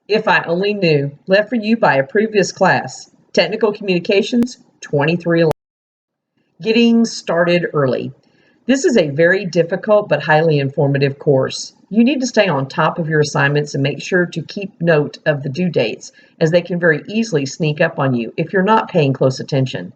If I Only Knew, left for you by a previous class. Technical Communications 2311. Getting Started Early. This is a very difficult but highly informative course. You need to stay on top of your assignments and make sure to keep note of the due dates, as they can very easily sneak up on you if you're not paying close attention.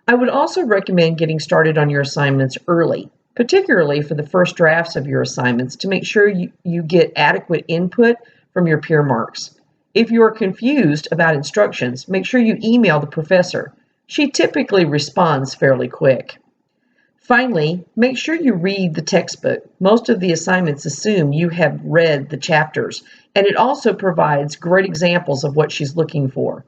I would also recommend getting started on your assignments early, particularly for the first drafts of your assignments, to make sure you get adequate input from your peer marks. If you are confused about instructions, make sure you email the professor. She typically responds fairly quick. Finally, make sure you read the textbook. Most of the assignments assume you have read the chapters, and it also provides great examples of what she's looking for.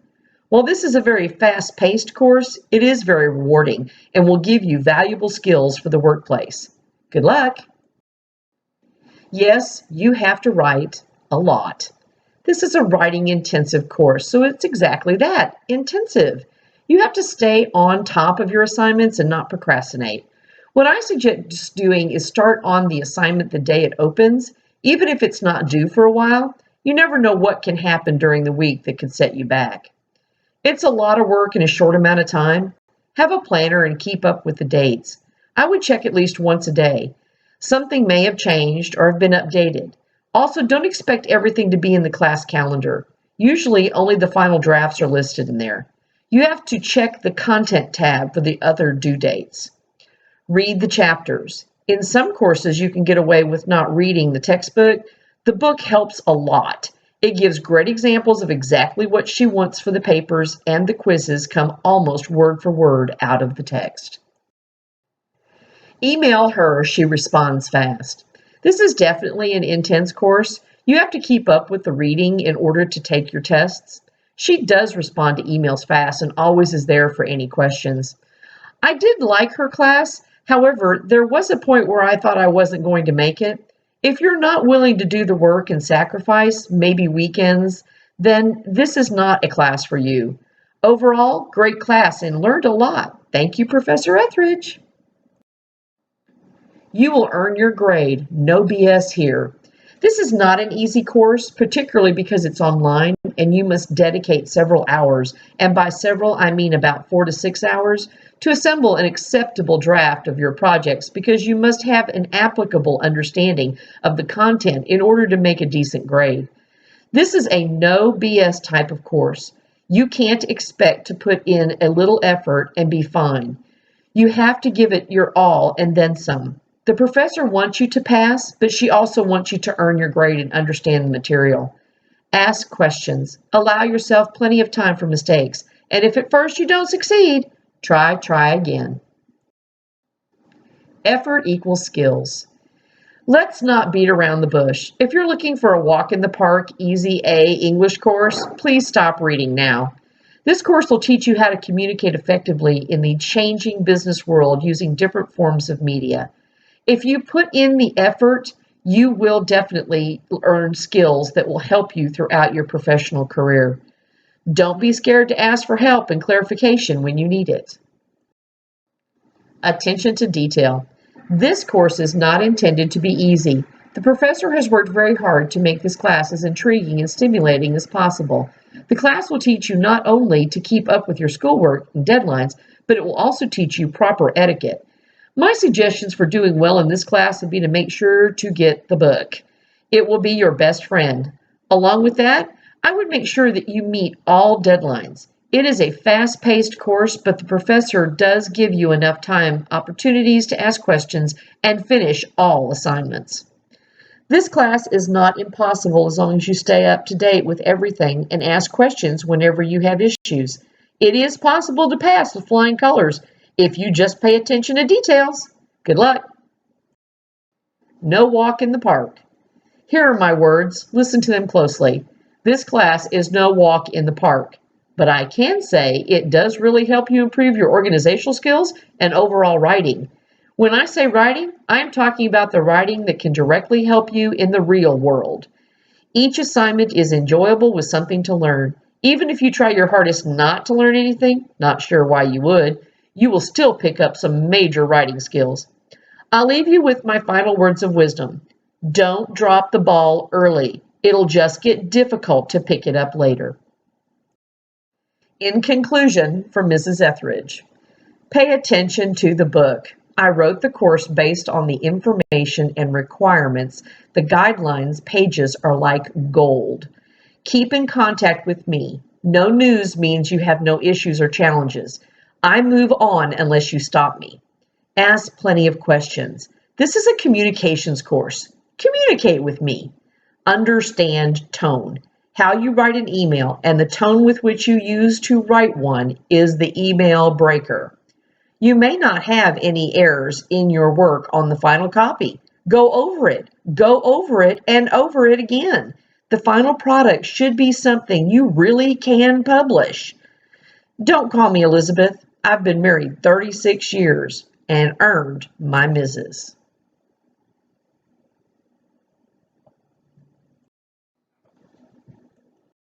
While this is a very fast-paced course, it is very rewarding and will give you valuable skills for the workplace. Good luck! Yes, you have to write a lot. This is a writing-intensive course, so it's exactly that, intensive. You have to stay on top of your assignments and not procrastinate. What I suggest doing is start on the assignment the day it opens, even if it's not due for a while. You never know what can happen during the week that could set you back. It's a lot of work in a short amount of time. Have a planner and keep up with the dates. I would check at least once a day. Something may have changed or have been updated. Also, don't expect everything to be in the class calendar. Usually, only the final drafts are listed in there. You have to check the content tab for the other due dates. Read the chapters. In some courses, you can get away with not reading the textbook. The book helps a lot. It gives great examples of exactly what she wants for the papers, and the quizzes come almost word for word out of the text. Email her, she responds fast. This is definitely an intense course. You have to keep up with the reading in order to take your tests. She does respond to emails fast and always is there for any questions. I did like her class. However, there was a point where I thought I wasn't going to make it. If you're not willing to do the work and sacrifice, maybe weekends, then this is not a class for you. Overall, great class and learned a lot. Thank you, Professor Etheridge. You will earn your grade. No BS here. This is not an easy course, particularly because it's online and you must dedicate several hours, and by several I mean about 4 to 6 hours, to assemble an acceptable draft of your projects, because you must have an applicable understanding of the content in order to make a decent grade. This is a no BS type of course. You can't expect to put in a little effort and be fine. You have to give it your all and then some. The professor wants you to pass, but she also wants you to earn your grade and understand the material. Ask questions. Allow yourself plenty of time for mistakes. And if at first you don't succeed, try again. Effort equals skills. Let's not beat around the bush. If you're looking for a walk in the park, easy A English course, please stop reading now. This course will teach you how to communicate effectively in the changing business world using different forms of media. If you put in the effort, you will definitely earn skills that will help you throughout your professional career. Don't be scared to ask for help and clarification when you need it. Attention to detail. This course is not intended to be easy. The professor has worked very hard to make this class as intriguing and stimulating as possible. The class will teach you not only to keep up with your schoolwork and deadlines, but it will also teach you proper etiquette. My suggestions for doing well in this class would be to make sure to get the book. It will be your best friend. Along with that, I would make sure that you meet all deadlines. It is a fast-paced course, but the professor does give you enough time, opportunities to ask questions, and finish all assignments. This class is not impossible as long as you stay up to date with everything and ask questions whenever you have issues. It is possible to pass with flying colors if you just pay attention to details. Good luck. No walk in the park. Here are my words. Listen to them closely. This class is no walk in the park, but I can say it does really help you improve your organizational skills and overall writing. When I say writing, I'm talking about the writing that can directly help you in the real world. Each assignment is enjoyable with something to learn. Even if you try your hardest not to learn anything, not sure why you would, you will still pick up some major writing skills. I'll leave you with my final words of wisdom. Don't drop the ball early. It'll just get difficult to pick it up later. In conclusion, from Mrs. Etheridge, pay attention to the book. I wrote the course based on the information and requirements. The guidelines pages are like gold. Keep in contact with me. No news means you have no issues or challenges. I move on unless you stop me. Ask plenty of questions. This is a communications course. Communicate with me. Understand tone. How you write an email and the tone with which you use to write one is the email breaker. You may not have any errors in your work on the final copy. Go over it and over it again. The final product should be something you really can publish. Don't call me Elizabeth. I've been married 36 years and earned my Mrs.